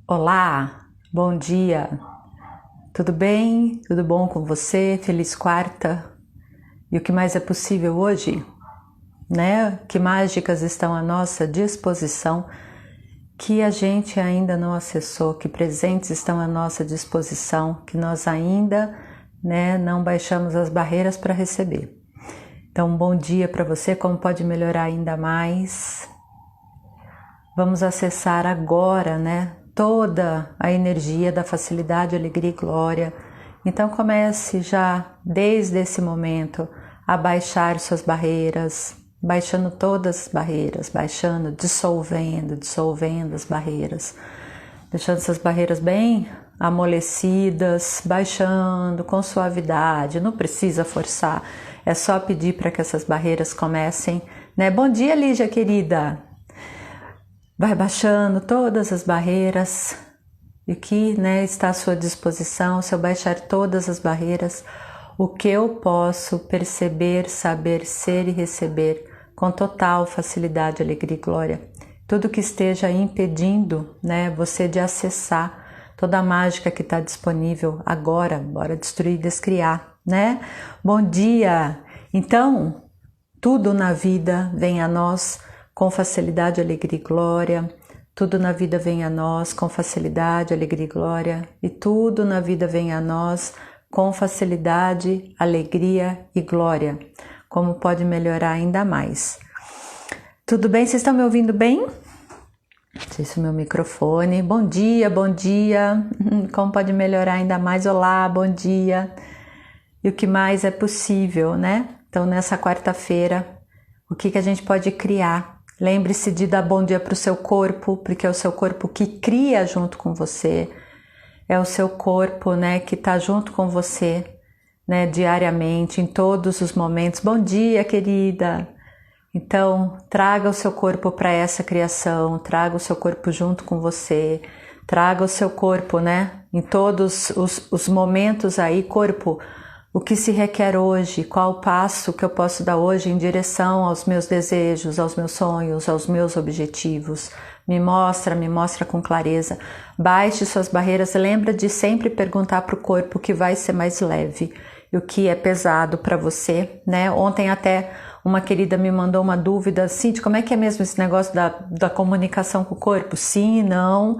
Olá, bom dia, tudo bem? Tudo bom com você? Feliz quarta! E o que mais é possível hoje? Né? Que mágicas estão à nossa disposição que a gente ainda não acessou, que presentes estão à nossa disposição, que nós ainda não baixamos as barreiras para receber. Então, bom dia para você, como pode melhorar ainda mais? Vamos acessar agora, toda a energia da facilidade, alegria e glória. Então comece já desde esse momento a baixar suas barreiras, baixando todas as barreiras, baixando, dissolvendo as barreiras, deixando essas barreiras bem amolecidas, baixando com suavidade, não precisa forçar, é só pedir para que essas barreiras comecem, Bom dia, Lígia querida! Vai baixando todas as barreiras e que está à sua disposição. Se eu baixar todas as barreiras, o que eu posso perceber, saber, ser e receber com total facilidade, alegria e glória. Tudo que esteja impedindo você de acessar toda a mágica que está disponível agora, bora destruir e descriar, Bom dia! Então, tudo na vida vem a nós com facilidade, alegria e glória, tudo na vida vem a nós com facilidade, alegria e glória, e tudo na vida vem a nós com facilidade, alegria e glória. Como pode melhorar ainda mais? Tudo bem? Vocês estão me ouvindo bem? Não sei se o meu microfone. Bom dia, bom dia. Como pode melhorar ainda mais? Olá, bom dia. E o que mais é possível, Então, nessa quarta-feira, o que a gente pode criar? Lembre-se de dar bom dia para o seu corpo, porque é o seu corpo que cria junto com você. É o seu corpo, que está junto com você, diariamente, em todos os momentos. Bom dia, querida! Então, traga o seu corpo para essa criação, traga o seu corpo junto com você, traga o seu corpo, em todos os momentos aí, corpo. O que se requer hoje? Qual o passo que eu posso dar hoje em direção aos meus desejos, aos meus sonhos, aos meus objetivos? Me mostra com clareza. Baixe suas barreiras. Lembra de sempre perguntar para o corpo o que vai ser mais leve e o que é pesado para você, Ontem até uma querida me mandou uma dúvida, Cintia, como é que é mesmo esse negócio da comunicação com o corpo? Sim, não.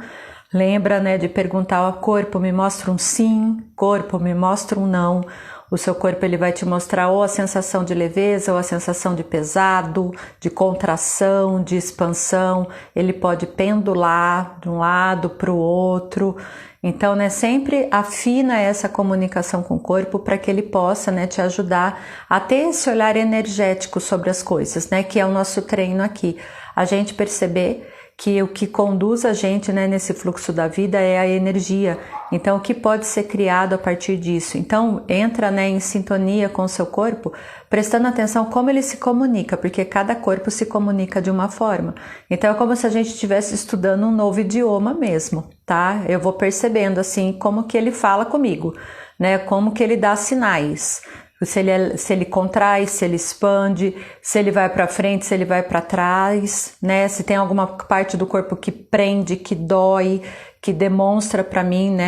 Lembra, de perguntar ao corpo, me mostra um sim, corpo, me mostra um não. O seu corpo ele vai te mostrar ou a sensação de leveza ou a sensação de pesado, de contração, de expansão. Ele pode pendular de um lado para o outro. Então, sempre afina essa comunicação com o corpo para que ele possa te ajudar a ter esse olhar energético sobre as coisas, que é o nosso treino aqui. A gente perceber que o que conduz a gente nesse fluxo da vida é a energia. Então, o que pode ser criado a partir disso? Então, entra em sintonia com o seu corpo, prestando atenção como ele se comunica, porque cada corpo se comunica de uma forma. Então, é como se a gente estivesse estudando um novo idioma mesmo, tá? Eu vou percebendo, assim, como que ele fala comigo, Como que ele dá sinais. Se ele contrai, se ele expande, se ele vai para frente, se ele vai para trás, se tem alguma parte do corpo que prende, que dói, que demonstra para mim,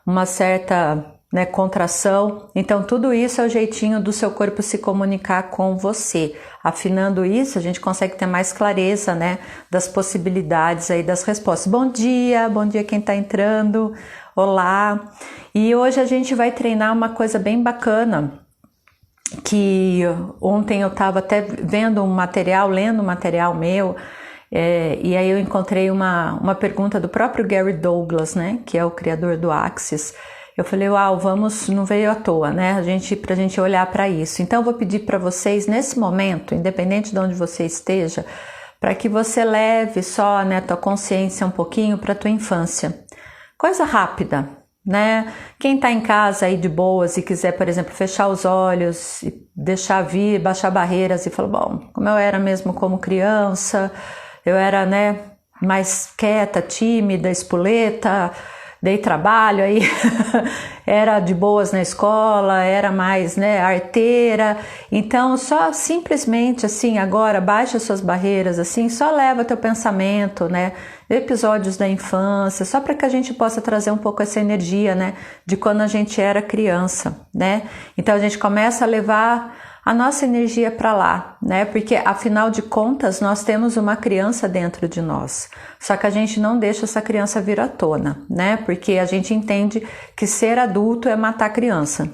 uma certa contração. Então, tudo isso é o jeitinho do seu corpo se comunicar com você. Afinando isso, a gente consegue ter mais clareza, das possibilidades aí das respostas. Bom dia quem está entrando, olá. E hoje a gente vai treinar uma coisa bem bacana, que ontem eu estava até vendo lendo um material meu, e aí eu encontrei uma pergunta do próprio Gary Douglas, que é o criador do Axis. Eu falei, uau, não veio à toa, pra gente olhar para isso. Então eu vou pedir para vocês, nesse momento, independente de onde você esteja, para que você leve só tua consciência um pouquinho para a tua infância. Coisa rápida, Quem está em casa aí de boas e quiser, por exemplo, fechar os olhos e deixar vir, baixar barreiras e falar, bom, como eu era mesmo como criança, eu era, mais quieta, tímida, espoleta, dei trabalho, aí era de boas na escola, era mais, né, arteira. Então, só simplesmente assim, agora baixa suas barreiras, assim, só leva teu pensamento, né, episódios da infância, só para que a gente possa trazer um pouco essa energia, né, de quando a gente era criança, né? Então a gente começa a levar a nossa energia para lá, né? Porque afinal de contas nós temos uma criança dentro de nós. Só que a gente não deixa essa criança vir à tona, né? Porque a gente entende que ser adulto é matar a criança.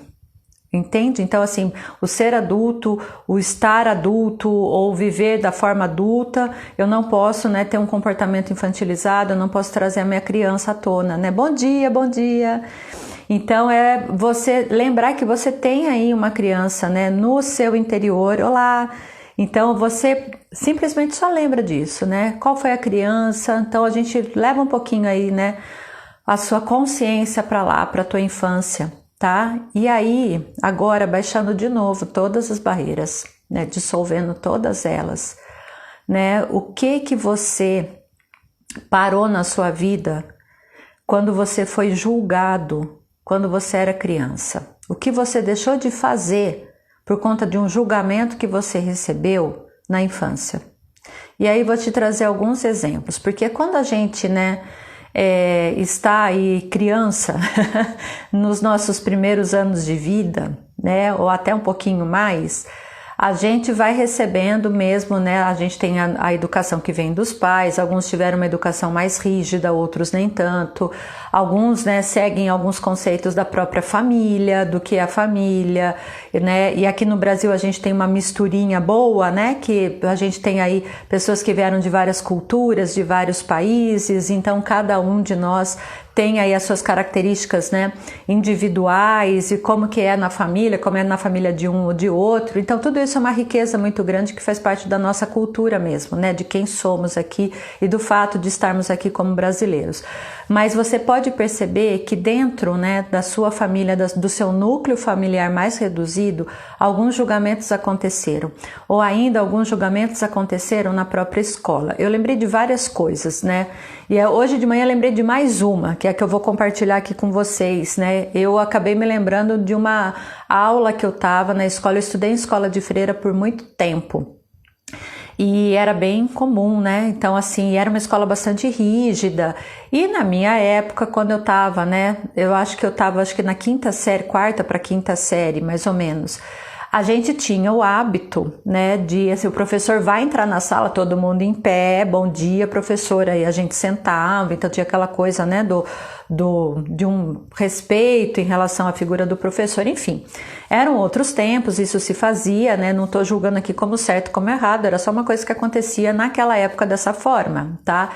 Entende? Então, assim, o ser adulto, o estar adulto ou viver da forma adulta, eu não posso, né, ter um comportamento infantilizado, eu não posso trazer a minha criança à tona, né? Bom dia, bom dia. Então, é você lembrar que você tem aí uma criança, né, no seu interior. Olá! Então, você simplesmente só lembra disso, né? Qual foi a criança? Então, a gente leva um pouquinho aí, né, a sua consciência para lá, para a tua infância. Tá? E aí, agora baixando de novo todas as barreiras, né? Dissolvendo todas elas, né? O que você parou na sua vida quando você foi julgado, quando você era criança? O que você deixou de fazer por conta de um julgamento que você recebeu na infância? E aí vou te trazer alguns exemplos, porque quando a gente, né, está aí criança, nos nossos primeiros anos de vida, né, ou até um pouquinho mais, a gente vai recebendo mesmo, né, a gente tem a educação que vem dos pais, alguns tiveram uma educação mais rígida, outros nem tanto, alguns, né, seguem alguns conceitos da própria família, do que é a família, né, e aqui no Brasil a gente tem uma misturinha boa, né, que a gente tem aí pessoas que vieram de várias culturas, de vários países, então cada um de nós tem aí as suas características, né, individuais e como que é na família, como é na família de um ou de outro. Então tudo isso é uma riqueza muito grande que faz parte da nossa cultura mesmo, né, de quem somos aqui e do fato de estarmos aqui como brasileiros. Mas você pode perceber que dentro, né, da sua família, do seu núcleo familiar mais reduzido, alguns julgamentos aconteceram, ou ainda alguns julgamentos aconteceram na própria escola. Eu lembrei de várias coisas, né, e hoje de manhã lembrei de mais uma, que é a que eu vou compartilhar aqui com vocês, né? Eu acabei me lembrando de uma aula que eu estava na escola, eu estudei em escola de freira por muito tempo. E era bem comum, né? Então, assim, era uma escola bastante rígida. E na minha época, quando eu tava, né? Eu acho que eu tava, na quinta série, quarta para quinta série, mais ou menos. A gente tinha o hábito, né, de, assim, o professor vai entrar na sala, todo mundo em pé, bom dia, professora, e a gente sentava, então tinha aquela coisa, né, de um respeito em relação à figura do professor, enfim. Eram outros tempos, isso se fazia, né, não tô julgando aqui como certo, como errado, era só uma coisa que acontecia naquela época dessa forma, tá?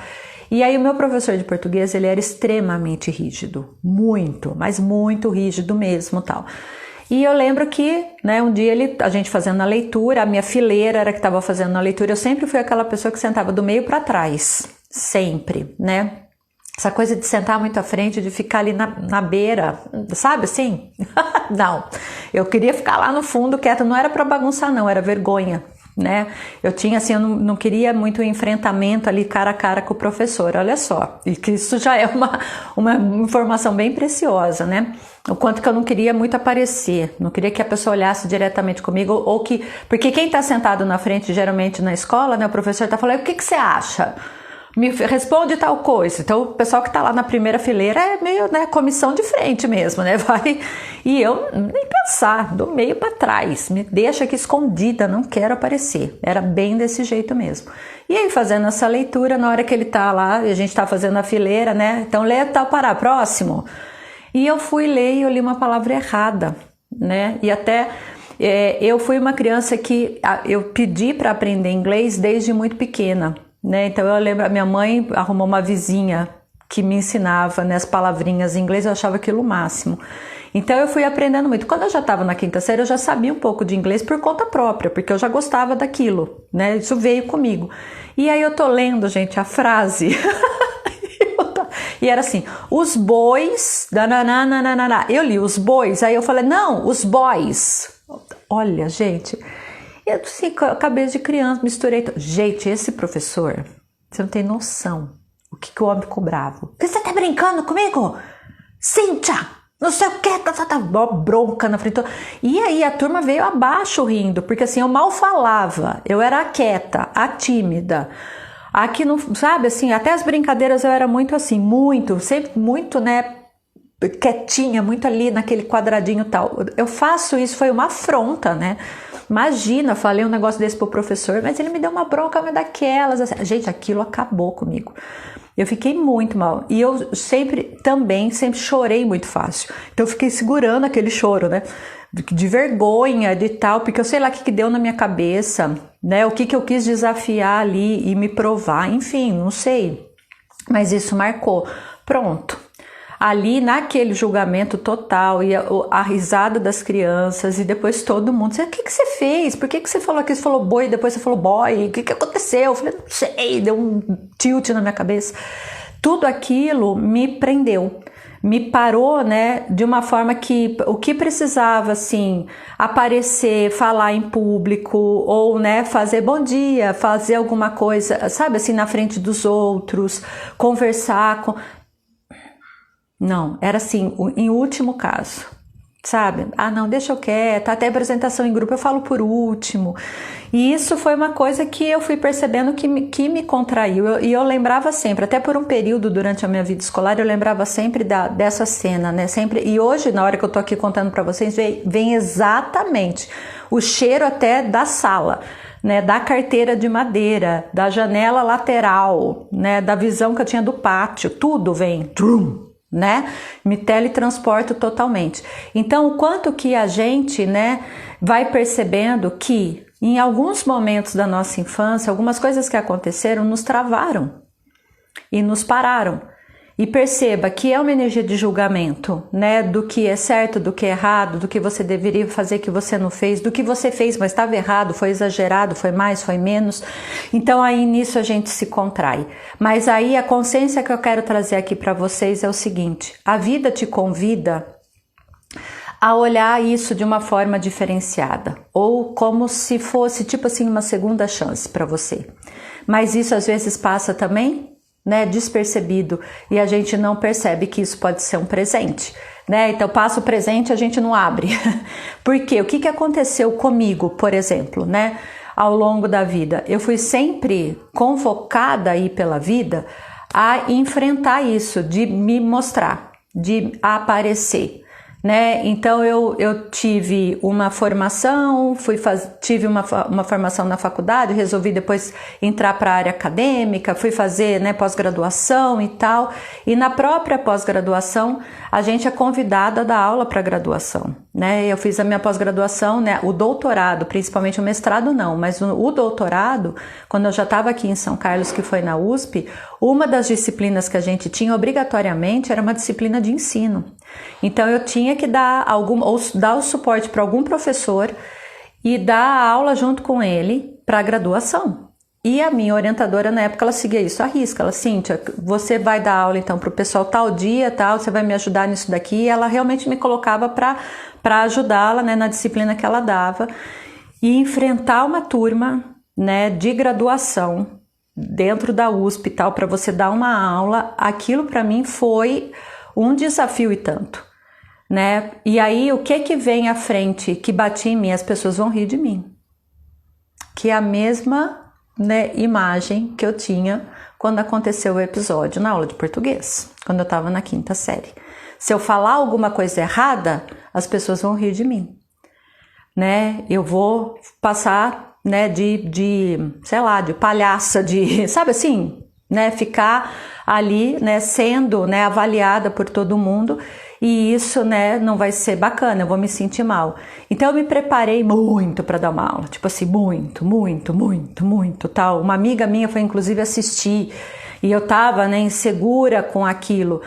E aí o meu professor de português, ele era extremamente rígido, muito, mas muito rígido mesmo, tal. E eu lembro que, né, um dia a gente fazendo a leitura, a minha fileira era que estava fazendo a leitura, eu sempre fui aquela pessoa que sentava do meio para trás, sempre, né? Essa coisa de sentar muito à frente, de ficar ali na beira, sabe assim? Não, eu queria ficar lá no fundo quieta, não era para bagunçar não, era vergonha, né? Eu tinha assim, eu não queria muito enfrentamento ali cara a cara com o professor, olha só, e que isso já é uma informação bem preciosa, né? O quanto que eu não queria muito aparecer, não queria que a pessoa olhasse diretamente comigo, ou que, porque quem está sentado na frente, geralmente na escola, né, o professor está falando, o que você acha? Me responde tal coisa. Então o pessoal que está lá na primeira fileira é meio, né, comissão de frente mesmo, né, vai, e eu nem pensar, do meio para trás, me deixa aqui escondida, não quero aparecer, era bem desse jeito mesmo. E aí fazendo essa leitura, na hora que ele está lá, e a gente está fazendo a fileira, né, então lê tal para próximo. E eu fui ler e eu li uma palavra errada, né? E até eu fui uma criança que eu pedi para aprender inglês desde muito pequena, né? Então eu lembro, a minha mãe arrumou uma vizinha que me ensinava, né, as palavrinhas em inglês, eu achava aquilo o máximo. Então eu fui aprendendo muito. Quando eu já estava na quinta série, eu já sabia um pouco de inglês por conta própria, porque eu já gostava daquilo, né? Isso veio comigo. E aí eu tô lendo, gente, a frase... E era assim, os bois, dananana. Eu li os bois, aí eu falei, não, os boys. Olha, gente, eu assim, cabeça de criança, misturei. Gente, esse professor, você não tem noção o que o homem ficou bravo. Você tá brincando comigo? Cíntia, não sei o que, bronca na frente. E aí a turma veio abaixo rindo, porque assim, eu mal falava, eu era a quieta, a tímida. Aqui não, sabe, assim, até as brincadeiras eu era muito assim, sempre muito, né, quietinha, muito ali naquele quadradinho e tal. Eu faço isso, foi uma afronta, né? Imagina, falei um negócio desse pro professor, mas ele me deu uma bronca, mas daquelas, assim. Gente, aquilo acabou comigo. Eu fiquei muito mal. E eu sempre chorei muito fácil. Então eu fiquei segurando aquele choro, né? De vergonha, de tal, porque eu sei lá o que deu na minha cabeça, né? O que eu quis desafiar ali e me provar, enfim, não sei. Mas isso marcou. Pronto. Ali naquele julgamento total e a risada das crianças e depois todo mundo, o que você fez? Por que você falou aquilo? Você falou boi, depois você falou boy, o que aconteceu? Eu falei, não sei, deu um tilt na minha cabeça. Tudo aquilo me prendeu, me parou, né, de uma forma que o que precisava, assim, aparecer, falar em público ou, né, fazer bom dia, fazer alguma coisa, sabe, assim, na frente dos outros, conversar com... Não, era assim, em último caso, sabe? Ah, não, deixa eu quieto, até apresentação em grupo eu falo por último. E isso foi uma coisa que eu fui percebendo que me contraiu. E eu lembrava sempre, até por um período durante a minha vida escolar, eu lembrava sempre dessa cena, né? Sempre, e hoje, na hora que eu tô aqui contando para vocês, vem exatamente o cheiro até da sala, né, da carteira de madeira, da janela lateral, né, da visão que eu tinha do pátio, tudo vem... né? Me teletransporto totalmente. Então, o quanto que a gente, né, vai percebendo que em alguns momentos da nossa infância, algumas coisas que aconteceram nos travaram e nos pararam. E perceba que é uma energia de julgamento, né, do que é certo, do que é errado, do que você deveria fazer que você não fez, do que você fez, mas estava errado, foi exagerado, foi mais, foi menos. Então aí nisso a gente se contrai. Mas aí a consciência que eu quero trazer aqui para vocês é o seguinte: a vida te convida a olhar isso de uma forma diferenciada, ou como se fosse tipo assim uma segunda chance para você. Mas isso às vezes passa também, né, despercebido, e a gente não percebe que isso pode ser um presente, né? Então passa o presente, a gente não abre. Porque o que aconteceu comigo, por exemplo, né, ao longo da vida? Eu fui sempre convocada aí pela vida a enfrentar isso, de me mostrar, de aparecer, né? Então eu tive uma formação, tive uma formação na faculdade, resolvi depois entrar para a área acadêmica, fui fazer, né, pós-graduação e tal, e na própria pós-graduação a gente é convidada a dar aula para graduação, né? Eu fiz a minha pós-graduação, né, o doutorado, principalmente o mestrado não, mas o doutorado, quando eu já estava aqui em São Carlos, que foi na USP, uma das disciplinas que a gente tinha obrigatoriamente era uma disciplina de ensino. Então eu tinha que dar o suporte para algum professor e dar a aula junto com ele para a graduação. E a minha orientadora na época, ela seguia isso à risca. Ela, Cíntia, você vai dar aula então para o pessoal tal dia, tal, você vai me ajudar nisso daqui. E ela realmente me colocava para ajudá-la, né, na disciplina que ela dava e enfrentar uma turma, né, de graduação dentro da USP e tal, para você dar uma aula. Aquilo para mim foi um desafio e tanto, né? E aí o que vem à frente que bate em mim? As pessoas vão rir de mim, que é a mesma, né, imagem que eu tinha quando aconteceu o episódio na aula de português, quando eu estava na 5ª série. Se eu falar alguma coisa errada, as pessoas vão rir de mim, né? Eu vou passar, né, sei lá, de palhaça, sabe assim, né, ficar ali, né, sendo, né, avaliada por todo mundo, e isso, né, não vai ser bacana, eu vou me sentir mal. Então eu me preparei muito para dar uma aula, tipo assim, muito, tal. Uma amiga minha foi inclusive assistir, e eu tava, né, insegura com aquilo.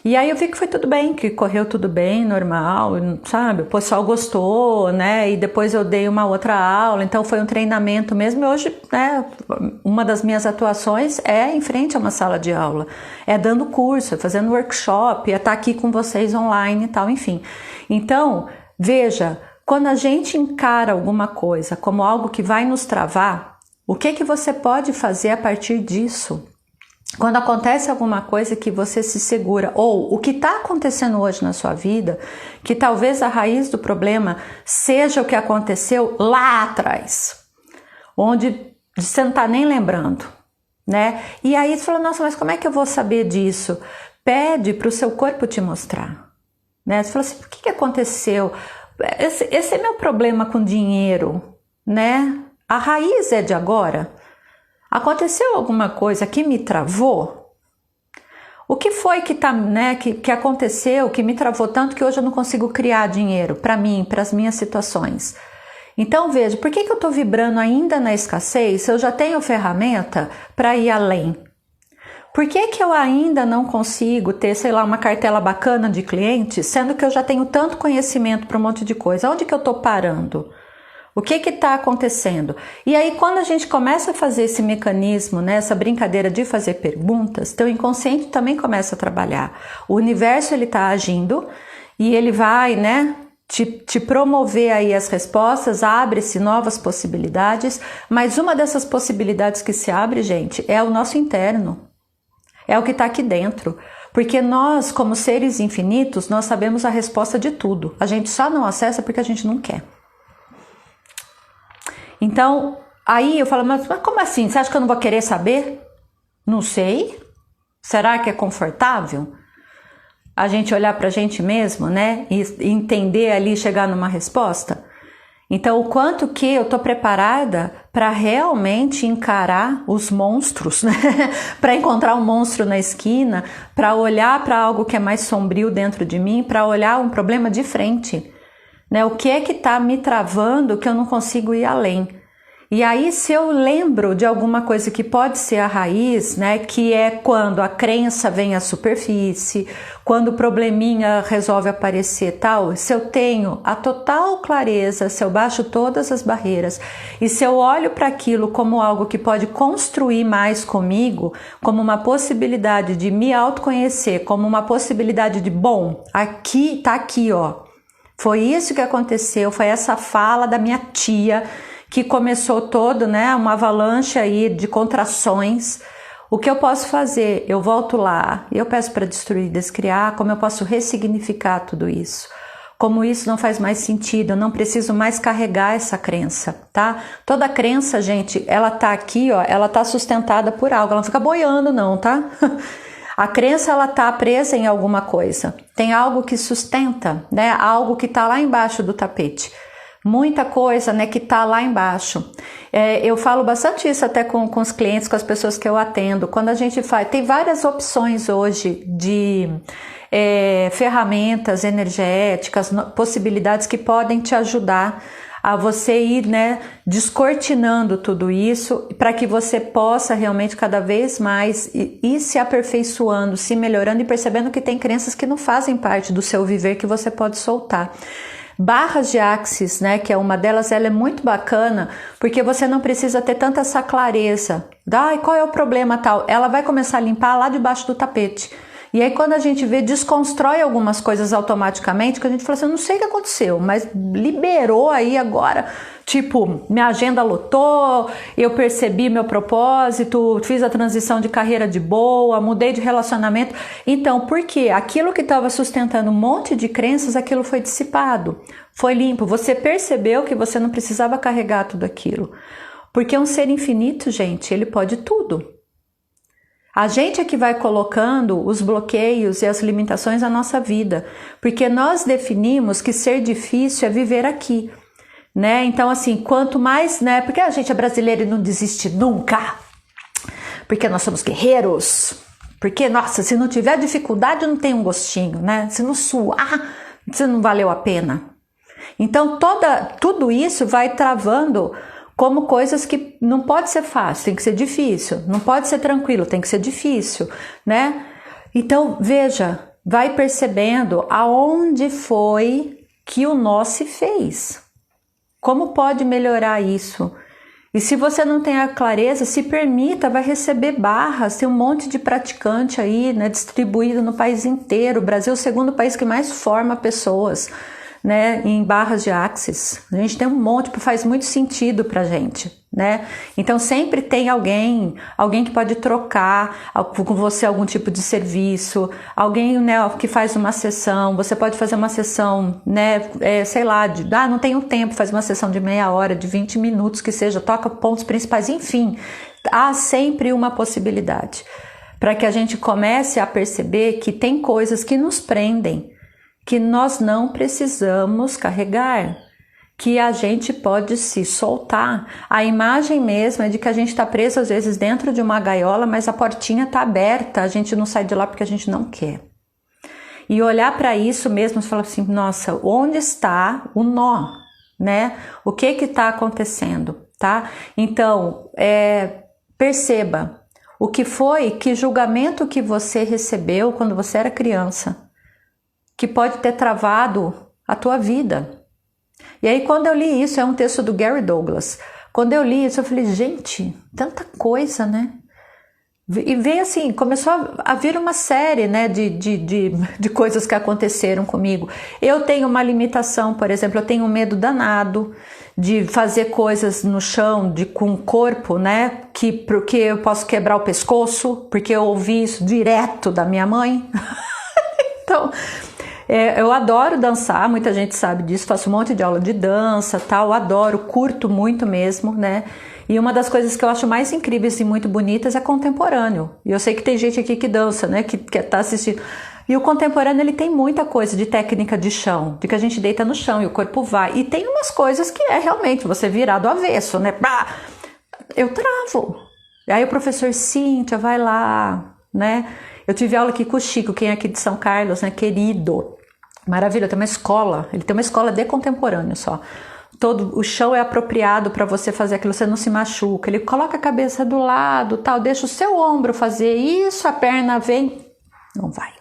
E aí eu vi que foi tudo bem, que correu tudo bem, normal, sabe? O pessoal gostou, né? E depois eu dei uma outra aula, então foi um treinamento mesmo. E hoje, né, uma das minhas atuações é em frente a uma sala de aula, é dando curso, é fazendo workshop, é estar aqui com vocês online e tal, enfim. Então, veja, quando a gente encara alguma coisa como algo que vai nos travar, o que você pode fazer a partir disso? Quando acontece alguma coisa que você se segura, ou o que está acontecendo hoje na sua vida, que talvez a raiz do problema seja o que aconteceu lá atrás, onde você não está nem lembrando, né? E aí você fala, nossa, mas como é que eu vou saber disso? Pede para o seu corpo te mostrar, né? Você fala assim, o que aconteceu? Esse é meu problema com dinheiro, né? A raiz é de agora. Aconteceu alguma coisa que me travou? O que foi que aconteceu, que me travou tanto que hoje eu não consigo criar dinheiro para mim, para as minhas situações? Então veja, por que eu estou vibrando ainda na escassez se eu já tenho ferramenta para ir além? Por que eu ainda não consigo ter, sei lá, uma cartela bacana de clientes, sendo que eu já tenho tanto conhecimento para um monte de coisa? Onde que eu estou parando? O que está acontecendo? E aí, quando a gente começa a fazer esse mecanismo, né, essa brincadeira de fazer perguntas, teu inconsciente também começa a trabalhar. O universo ele está agindo e ele vai, né, te promover aí as respostas, abre-se novas possibilidades, mas uma dessas possibilidades que se abre, gente, é o nosso interno. É o que está aqui dentro. Porque nós, como seres infinitos, nós sabemos a resposta de tudo. A gente só não acessa porque a gente não quer. Então, aí eu falo, mas como assim? Você acha que eu não vou querer saber? Não sei. Será que é confortável a gente olhar para a gente mesmo, né? E entender ali, chegar numa resposta? Então, o quanto que eu tô preparada para realmente encarar os monstros, né? Para encontrar um monstro na esquina, para olhar para algo que é mais sombrio dentro de mim, para olhar um problema de frente. Né? O que é que está me travando que eu não consigo ir além? E aí, se eu lembro de alguma coisa que pode ser a raiz, né, que é quando a crença vem à superfície, quando o probleminha resolve aparecer tal, se eu tenho a total clareza, se eu baixo todas as barreiras e se eu olho para aquilo como algo que pode construir mais comigo, como uma possibilidade de me autoconhecer, como uma possibilidade de, bom, aqui tá aqui, ó. Foi isso que aconteceu, foi essa fala da minha tia que começou todo, né, uma avalanche aí de contrações. O que eu posso fazer? Eu volto lá, eu peço para destruir, descriar, como eu posso ressignificar tudo isso. Como isso não faz mais sentido, eu não preciso mais carregar essa crença, tá? Toda crença, gente, ela tá aqui, ó, ela tá sustentada por algo, ela não fica boiando não, tá? A crença, ela tá presa em alguma coisa. Tem algo que sustenta, né? Algo que tá lá embaixo do tapete. Muita coisa, né, que tá lá embaixo. Eu falo bastante isso até com os clientes, com as pessoas que eu atendo. Quando a gente faz, tem várias opções hoje de ferramentas energéticas, possibilidades que podem te ajudar a você ir, né, descortinando tudo isso para que você possa realmente cada vez mais ir se aperfeiçoando, se melhorando e percebendo que tem crenças que não fazem parte do seu viver que você pode soltar. Barras de Axis, né, que é uma delas, ela é muito bacana, porque você não precisa ter tanta essa clareza. Qual é o problema tal? Ela vai começar a limpar lá debaixo do tapete. E aí quando a gente vê, desconstrói algumas coisas automaticamente, que a gente fala assim, eu não sei o que aconteceu, mas liberou aí agora. Tipo, minha agenda lotou, eu percebi meu propósito, fiz a transição de carreira de boa, mudei de relacionamento. Então, por quê? Aquilo que estava sustentando um monte de crenças, aquilo foi dissipado, foi limpo. Você percebeu que você não precisava carregar tudo aquilo. Porque um ser infinito, gente, ele pode tudo. A gente é que vai colocando os bloqueios e as limitações na nossa vida. Porque nós definimos que ser difícil é viver aqui. Né? Então, assim, quanto mais, né? Porque a gente é brasileiro e não desiste nunca. Porque nós somos guerreiros. Porque, nossa, se não tiver dificuldade, não tem um gostinho, né? Se não suar, se não valeu a pena. Então, tudo isso vai travando como coisas que não pode ser fácil, tem que ser difícil. Não pode ser tranquilo, tem que ser difícil, né? Então, veja, vai percebendo aonde foi que o nó se fez. Como pode melhorar isso? E se você não tem a clareza, se permita, vai receber barras, tem um monte de praticante aí, né, distribuído no país inteiro. O Brasil é o segundo país que mais forma pessoas, né, em barras de Axis. A gente tem um monte, faz muito sentido pra gente, né? Então sempre tem alguém que pode trocar com você algum tipo de serviço, alguém, né, que faz uma sessão. Você pode fazer uma sessão, né, sei lá, não tenho tempo, faz uma sessão de meia hora, de 20 minutos, que seja, toca pontos principais, enfim, há sempre uma possibilidade para que a gente comece a perceber que tem coisas que nos prendem, que nós não precisamos carregar, que a gente pode se soltar. A imagem mesmo é de que a gente está preso às vezes dentro de uma gaiola, mas a portinha está aberta, a gente não sai de lá porque a gente não quer. E olhar para isso mesmo e falar assim, nossa, onde está o nó, né? O que está acontecendo, tá? Então, perceba o que foi, que julgamento que você recebeu quando você era criança, que pode ter travado a tua vida. E aí quando eu li isso, é um texto do Gary Douglas, quando eu li isso eu falei, gente, tanta coisa, né? E veio assim, começou a vir uma série, né, de coisas que aconteceram comigo. Eu tenho uma limitação, por exemplo, eu tenho um medo danado de fazer coisas no chão, com o corpo, né, porque eu posso quebrar o pescoço, porque eu ouvi isso direto da minha mãe. Então, eu adoro dançar, muita gente sabe disso, faço um monte de aula de dança, tal, adoro, curto muito mesmo, né? E uma das coisas que eu acho mais incríveis e muito bonitas é contemporâneo. E eu sei que tem gente aqui que dança, né, que tá assistindo. E o contemporâneo, ele tem muita coisa de técnica de chão, de que a gente deita no chão e o corpo vai. E tem umas coisas que realmente você virar do avesso, né? Eu travo. E aí o professor, Cíntia, vai lá, né? Eu tive aula aqui com o Chico, quem é aqui de São Carlos, né, querido. Maravilha, tem uma escola, ele tem uma escola de contemporâneo só. Todo o chão é apropriado para você fazer aquilo, você não se machuca. Ele coloca a cabeça do lado, tal, deixa o seu ombro fazer isso, a perna vem, não vai.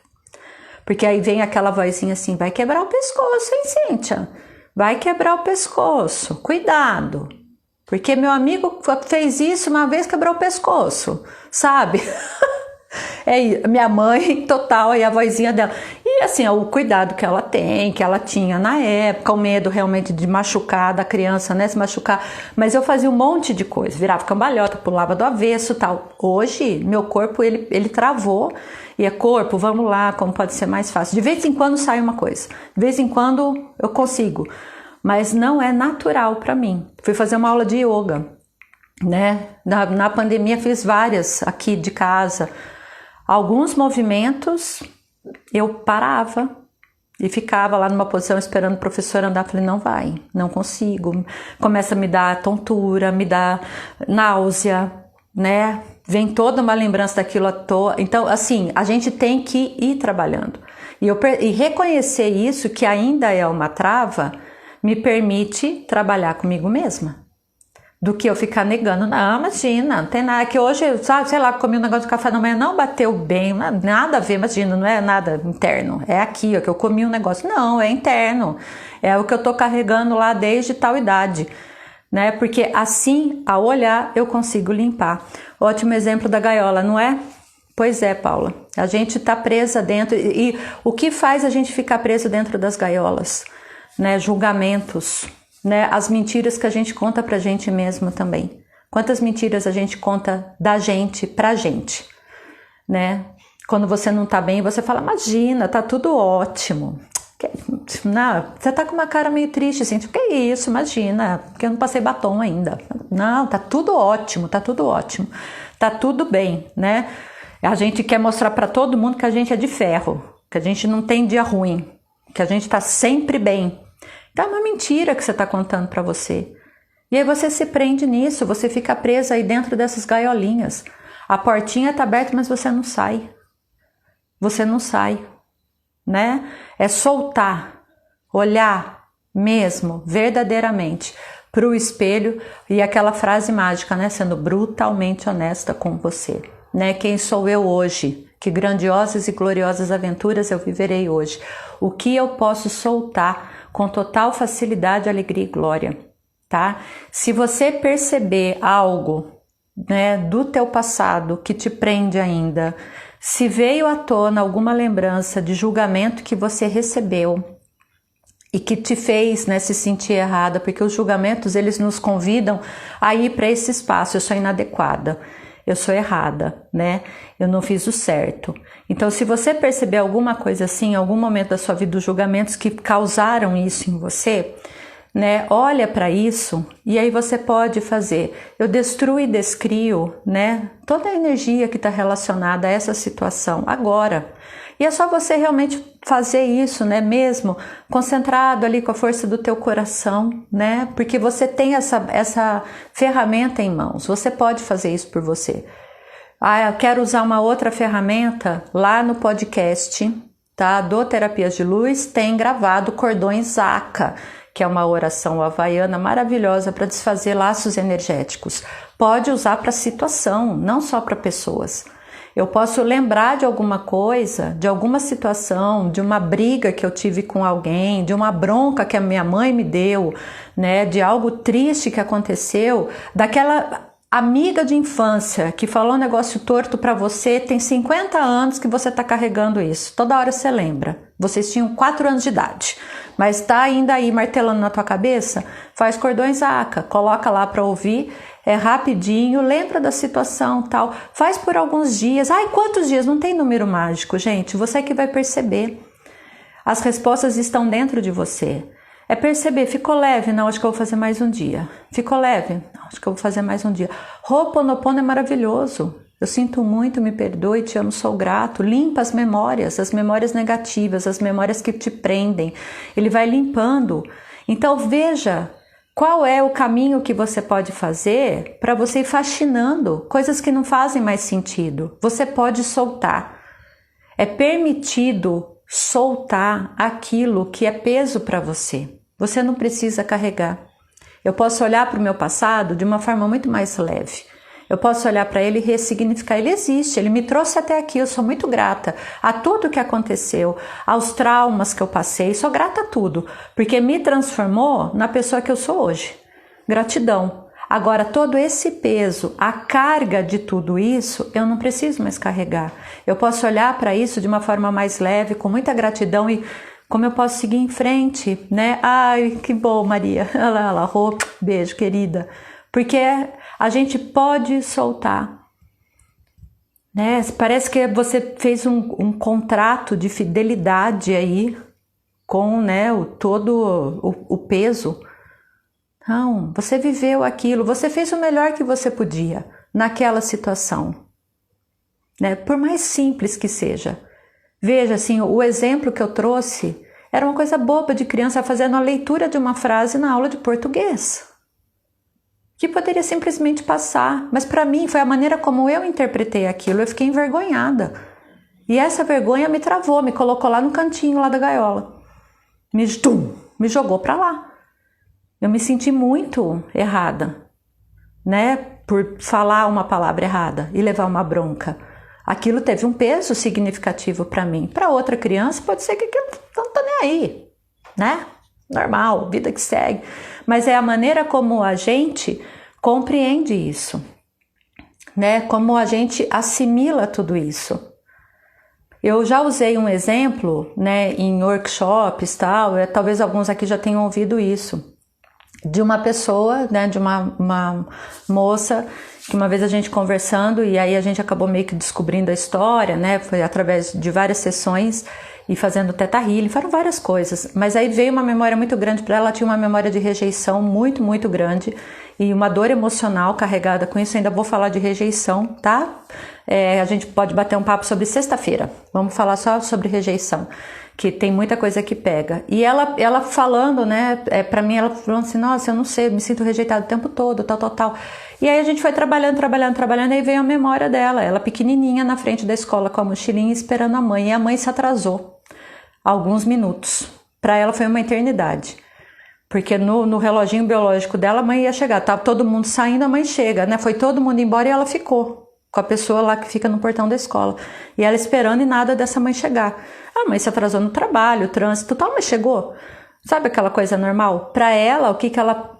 Porque aí vem aquela vozinha assim, vai quebrar o pescoço, hein, Cíntia? Vai quebrar o pescoço, cuidado. Porque meu amigo fez isso uma vez, quebrou o pescoço, sabe? Minha mãe, total, aí a vozinha dela. E assim, o cuidado que ela tem, que ela tinha na época, o medo realmente de machucar, da criança, né, se machucar. Mas eu fazia um monte de coisa, virava cambalhota, pulava do avesso e tal. Hoje, meu corpo, ele travou. E é corpo, vamos lá, como pode ser mais fácil. De vez em quando sai uma coisa, de vez em quando eu consigo. Mas não é natural para mim. Fui fazer uma aula de yoga, né? Na pandemia fiz várias aqui de casa. Alguns movimentos eu parava e ficava lá numa posição esperando o professor andar. Falei, não vai, não consigo. Começa a me dar tontura, me dá náusea, né? Vem toda uma lembrança daquilo à toa. Então, assim, a gente tem que ir trabalhando. E reconhecer isso, que ainda é uma trava, me permite trabalhar comigo mesma. Do que eu ficar negando, não, imagina, não tem nada, que hoje, sabe, sei lá, comi um negócio de café da manhã, não bateu bem, nada a ver, imagina, não é nada interno, é aqui, ó, que eu comi um negócio, não, é interno, é o que eu tô carregando lá desde tal idade, né, porque assim, ao olhar, eu consigo limpar. Ótimo exemplo da gaiola, não é? Pois é, Paula, a gente tá presa dentro, e o que faz a gente ficar preso dentro das gaiolas, né, julgamentos, né, as mentiras que a gente conta pra gente mesma também. Quantas mentiras a gente conta da gente pra gente, né? Quando você não tá bem, você fala, imagina, tá tudo ótimo. Não, você tá com uma cara meio triste, assim, o que é isso? Imagina, porque eu não passei batom ainda. Não, tá tudo ótimo, tá tudo ótimo. Tá tudo bem, né? A gente quer mostrar pra todo mundo que a gente é de ferro, que a gente não tem dia ruim, que a gente tá sempre bem. É uma mentira que você está contando para você. E aí você se prende nisso, você fica presa aí dentro dessas gaiolinhas. A portinha está aberta, mas você não sai. Você não sai, né? É soltar, olhar mesmo, verdadeiramente, para o espelho e aquela frase mágica, né? Sendo brutalmente honesta com você, né? Quem sou eu hoje? Que grandiosas e gloriosas aventuras eu viverei hoje? O que eu posso soltar com total facilidade, alegria e glória, tá? Se você perceber algo, né, do teu passado que te prende ainda, se veio à tona alguma lembrança de julgamento que você recebeu e que te fez, né, se sentir errada, porque os julgamentos, eles nos convidam a ir para esse espaço. Eu sou inadequada, eu sou errada, né? Eu não fiz o certo. Então, se você perceber alguma coisa assim, em algum momento da sua vida, os julgamentos que causaram isso em você, né? Olha para isso e aí você pode fazer. Eu destruo e descrio, né? Toda a energia que está relacionada a essa situação agora. E é só você realmente fazer isso, né? Mesmo concentrado ali com a força do teu coração, né? Porque você tem essa ferramenta em mãos. Você pode fazer isso por você. Ah, eu quero usar uma outra ferramenta lá no podcast, tá? Do Terapias de Luz, tem gravado Cordões Zaka, que é uma oração havaiana maravilhosa para desfazer laços energéticos. Pode usar para situação, não só para pessoas. Eu posso lembrar de alguma coisa, de alguma situação, de uma briga que eu tive com alguém, de uma bronca que a minha mãe me deu, né, de algo triste que aconteceu, daquela amiga de infância que falou um negócio torto para você, tem 50 anos que você está carregando isso. Toda hora você lembra. Vocês tinham 4 anos de idade, mas está ainda aí martelando na tua cabeça? Faz Cordões Zaka, coloca lá para ouvir, é rapidinho, lembra da situação, tal. Faz por alguns dias. Ai, quantos dias? Não tem número mágico, gente. Você que vai perceber. As respostas estão dentro de você. É perceber, ficou leve? Não, acho que eu vou fazer mais um dia. Ficou leve? Não, acho que eu vou fazer mais um dia. Ho'oponopono é maravilhoso. Eu sinto muito, me perdoe, te amo, sou grato. Limpa as memórias negativas, as memórias que te prendem. Ele vai limpando. Então veja qual é o caminho que você pode fazer para você ir faxinando coisas que não fazem mais sentido. Você pode soltar. É permitido soltar aquilo que é peso para você. Você não precisa carregar. Eu posso olhar para o meu passado de uma forma muito mais leve. Eu posso olhar para ele e ressignificar. Ele existe, ele me trouxe até aqui. Eu sou muito grata a tudo que aconteceu, aos traumas que eu passei. Sou grata a tudo, porque me transformou na pessoa que eu sou hoje. Gratidão. Agora, todo esse peso, a carga de tudo isso, eu não preciso mais carregar. Eu posso olhar para isso de uma forma mais leve, com muita gratidão e como eu posso seguir em frente, né? Ai, que bom, Maria. Olha lá, beijo, querida. Porque a gente pode soltar, né? Parece que você fez um contrato de fidelidade aí com, né, todo o peso. Não, você viveu aquilo, você fez o melhor que você podia naquela situação, né? Por mais simples que seja. Veja, assim, o exemplo que eu trouxe era uma coisa boba de criança fazendo a leitura de uma frase na aula de português, que poderia simplesmente passar, mas para mim foi a maneira como eu interpretei aquilo, eu fiquei envergonhada. E essa vergonha me travou, me colocou lá no cantinho lá da gaiola, me jogou para lá. Eu me senti muito errada, né, por falar uma palavra errada e levar uma bronca. Aquilo teve um peso significativo para mim. Para outra criança pode ser que aquilo não tá nem aí, né? Normal, vida que segue. Mas é a maneira como a gente compreende isso, né? Como a gente assimila tudo isso. Eu já usei um exemplo, né, em workshops e tal, talvez alguns aqui já tenham ouvido isso, de uma pessoa, né, de uma moça, que uma vez a gente conversando, e aí a gente acabou meio que descobrindo a história, né, foi através de várias sessões, e fazendo teta healing, foram várias coisas, mas aí veio uma memória muito grande para ela, tinha uma memória de rejeição muito, muito grande, e uma dor emocional carregada com isso. Ainda vou falar de rejeição, tá? A gente pode bater um papo sobre sexta-feira, vamos falar só sobre rejeição, que tem muita coisa que pega. E ela falando, né, pra mim, ela falando assim, nossa, eu não sei, eu me sinto rejeitada o tempo todo, tal. E aí a gente foi trabalhando, e aí veio a memória dela, ela pequenininha na frente da escola com a mochilinha esperando a mãe, e a mãe se atrasou alguns minutos. Pra ela foi uma eternidade, porque no reloginho biológico dela, a mãe ia chegar, tava todo mundo saindo, a mãe chega, né, foi todo mundo embora e ela ficou com a pessoa lá que fica no portão da escola, e ela esperando e nada dessa mãe chegar. A mãe se atrasou no trabalho, trânsito, tal, mas chegou. Sabe aquela coisa normal? Para ela, o que ela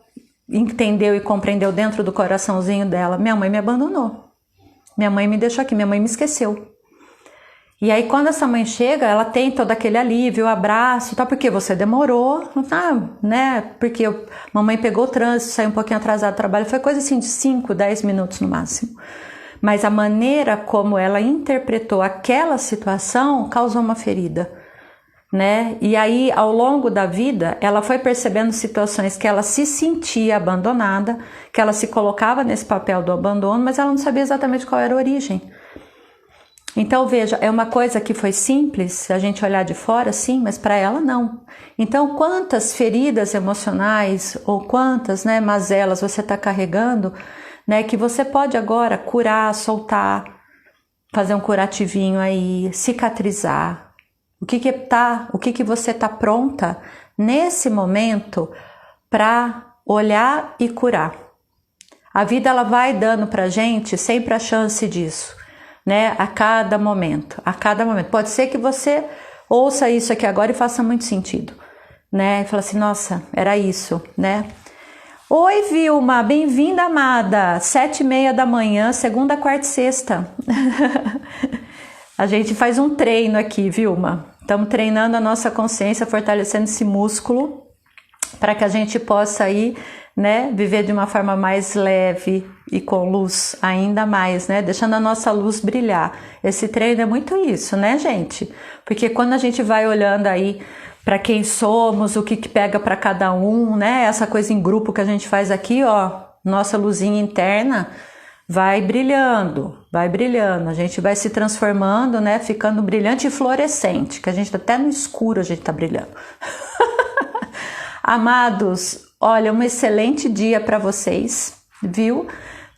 entendeu e compreendeu dentro do coraçãozinho dela? Minha mãe me abandonou. Minha mãe me deixou aqui, minha mãe me esqueceu. E aí quando essa mãe chega, ela tem todo aquele alívio, abraço, tá? Porque você demorou, né? Porque mamãe pegou o trânsito, saiu um pouquinho atrasado do trabalho, foi coisa assim de 5, 10 minutos no máximo. Mas a maneira como ela interpretou aquela situação causou uma ferida, né? E aí, ao longo da vida, ela foi percebendo situações que ela se sentia abandonada, que ela se colocava nesse papel do abandono, mas ela não sabia exatamente qual era a origem. Então, veja, é uma coisa que foi simples, se a gente olhar de fora, sim, mas para ela não. Então, quantas feridas emocionais ou quantas, né, mazelas você está carregando, né, que você pode agora curar, soltar, fazer um curativinho aí, cicatrizar. O que você está pronta nesse momento para olhar e curar. A vida ela vai dando para a gente sempre a chance disso, né? A cada momento. Pode ser que você ouça isso aqui agora e faça muito sentido, né? E fala assim, nossa, era isso, né? Oi, Vilma, bem-vinda, amada. 7h30 da manhã, segunda, quarta e sexta. A gente faz um treino aqui, Vilma. Estamos treinando a nossa consciência, fortalecendo esse músculo para que a gente possa aí, né, viver de uma forma mais leve e com luz ainda mais, né, deixando a nossa luz brilhar. Esse treino é muito isso, né, gente? Porque quando a gente vai olhando aí para quem somos, o que pega para cada um, né, essa coisa em grupo que a gente faz aqui, ó, nossa luzinha interna vai brilhando, a gente vai se transformando, né, ficando brilhante e fluorescente, que a gente até no escuro a gente tá brilhando. Amados, olha, um excelente dia para vocês, viu?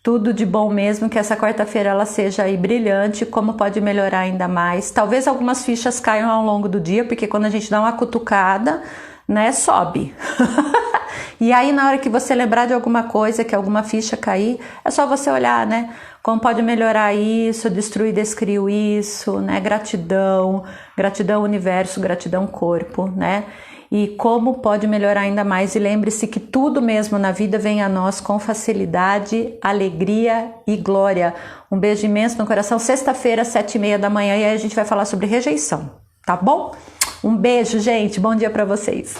Tudo de bom mesmo, que essa quarta-feira ela seja aí brilhante, como pode melhorar ainda mais. Talvez algumas fichas caiam ao longo do dia, porque quando a gente dá uma cutucada, né, sobe. E aí na hora que você lembrar de alguma coisa, que alguma ficha cair, é só você olhar, né, como pode melhorar isso, destruir, descrio isso, né, gratidão universo, gratidão corpo, né, e como pode melhorar ainda mais. E lembre-se que tudo mesmo na vida vem a nós com facilidade, alegria e glória. Um beijo imenso no coração. Sexta-feira, 7h30 da manhã, e aí a gente vai falar sobre rejeição, tá bom? Um beijo, gente. Bom dia para vocês.